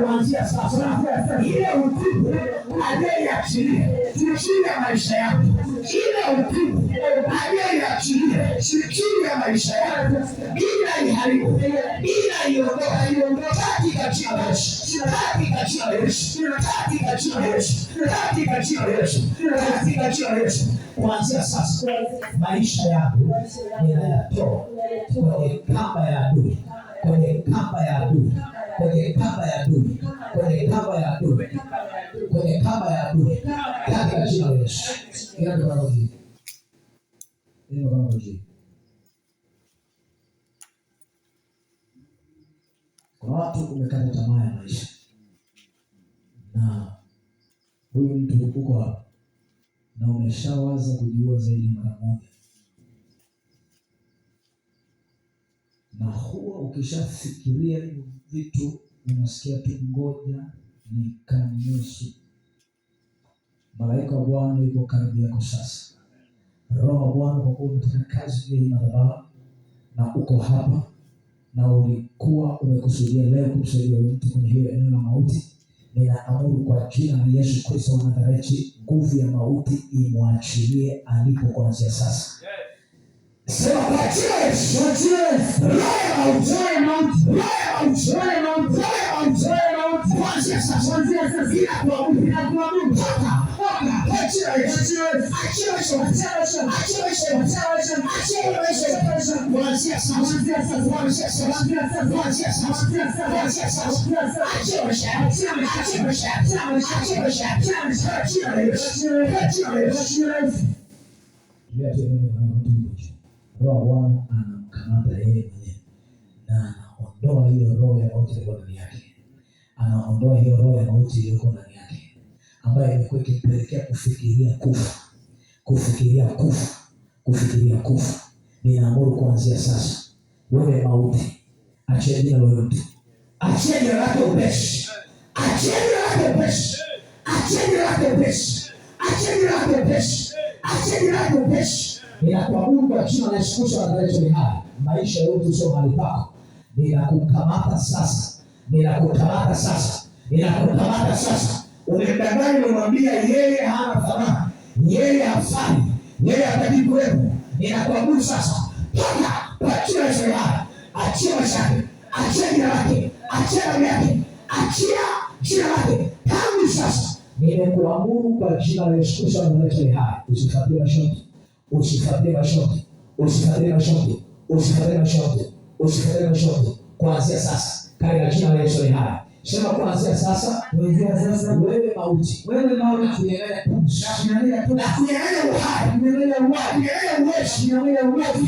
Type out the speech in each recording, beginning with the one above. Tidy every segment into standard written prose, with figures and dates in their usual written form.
kuanzia sasa ile utubu aliyeachilia chini ya maisha yako, ile utubu aliyeachilia chini ya maisha yako, bila iharibu, bila iondoa katika jina la Yesu, katika jina la Yesu, katika jina la Yesu, katika jina la Yesu, katika jina la Yesu. Kuanzia sasa maisha yako ninayatoa kwenye kamba ya adui, kwenye kamba ya adui, kwenye kamba ya adui, kwenye kamba ya adui, kwenye kamba ya adui, katika jina la Yesu. Ndio maana kuna watu umekata tamaa ya maisha, na huyu mtu uko hapa na umeshawaza kujiua zaidi mara moja, na huwa ukishafikiria hivyo vitu unasikia tu ngoja nikanyusu. Malaika wa Bwana yuko karibu yako sasa. Roho wa Bwana kwa kuwa unatenda kazi hii madhabahu na uko hapa na ulikuwa umekusudia leo kumsaidia mtu kwenye hiyo eneo la mauti, ninaamuru kwa jina la Yesu Kristo wa Nazareti, nguvu ya mauti imwachilie alipo kuanzia sasa. Sema kwa jina la Yesu, roho ya mauti, roho ya mauti, roho ya mauti, roho ya mauti, roho ya mauti, roho ya mauti, kuanzia sasa, kuanzia sasa, inakuabudu toka kwa jina la Yesu, achia maisha, achia maisha, kuanzia sasa, kuanzia sasa, kuanzia sasa, kuanzia sasa, kuanzia sasa, kuanzia sasa, achia maisha, achia maisha, achia maisha, achia maisha, achia maisha, achia maisha, achia maisha. Roho wa Bwana anamkamata yeye mwenyewe na anaondoa hiyo roho ya mauti iliyo ndani yake, anaondoa hiyo roho ya mauti iliyo ndani yake ambayo imekuwa ikipelekea kufikiria kufa, kufikiria kufa, kufikiria kufa. Ninaamuru kuanzia sasa, wewe mauti, achia jina la mtu, achia jina lake upesi, achia jina lake upesi, achia jina lake upesi, achia jina lake upesi, achia jina lake upesi. Ninakuabudu kwa jina la Yesu Kristo wa Nazareti hai. Maisha yote sio mahali pako. Ninakukamata sasa. Ninakukamata sasa. Ninakukamata sasa. Umemdanganya umwambia yeye hana thamani. Yeye hafai. Yeye hataki kuwepo. Ninakuabudu sasa. Toka kwa jina la Yesu hai. Achia maisha yake. Achia jina lake. Achia damu yake. Achia jina lake. Tangu sasa. Nimekuamuru kwa jina la Yesu Kristo wa Nazareti hai. Usifuatilie masharti. Usifuatilie masharti, usifuatilie masharti, usifuatilie masharti, usifuatilie masharti. Kuanzia sasa, katika jina la Yesu hai. Sema kuanzia sasa, wewe mauti, kunyang'anya pumzi, kunyang'anya uhai, kunyang'anya uwezo, kunyang'anya nguvu,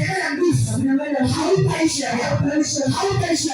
hautaishi